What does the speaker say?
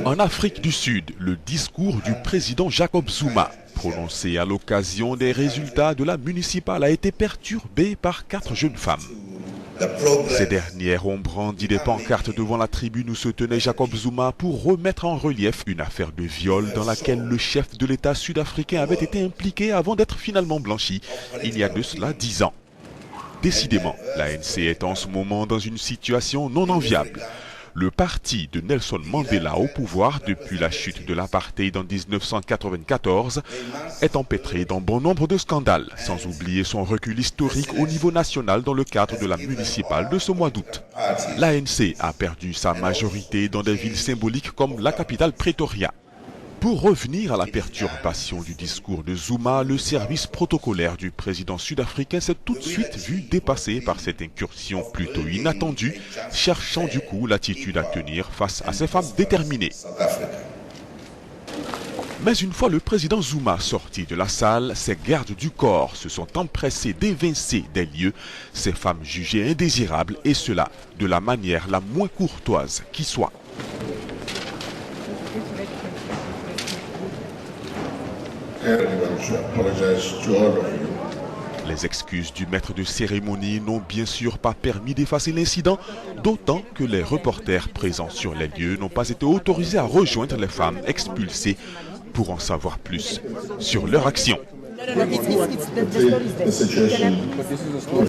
En Afrique du Sud, le discours du président Jacob Zuma, prononcé à l'occasion des résultats de la municipale, a été perturbé par 4 jeunes femmes. Ces dernières ont brandi des pancartes devant la tribune où se tenait Jacob Zuma pour remettre en relief une affaire de viol dans laquelle le chef de l'État sud-africain avait été impliqué avant d'être finalement blanchi il y a de cela 10 ans. Décidément, l'ANC est en ce moment dans une situation non enviable. Le parti de Nelson Mandela au pouvoir depuis la chute de l'apartheid en 1994 est empêtré dans bon nombre de scandales, sans oublier son recul historique au niveau national dans le cadre de la municipale de ce mois d'août. L'ANC a perdu sa majorité dans des villes symboliques comme la capitale Pretoria. Pour revenir à la perturbation du discours de Zuma, le service protocolaire du président sud-africain s'est tout de suite vu dépassé par cette incursion plutôt inattendue, cherchant du coup l'attitude à tenir face à ces femmes déterminées. Mais une fois le président Zuma sorti de la salle, ses gardes du corps se sont empressés d'évincer des lieux ces femmes jugées indésirables, et cela de la manière la moins courtoise qui soit. Les excuses du maître de cérémonie n'ont bien sûr pas permis d'effacer l'incident, d'autant que les reporters présents sur les lieux n'ont pas été autorisés à rejoindre les femmes expulsées pour en savoir plus sur leur action.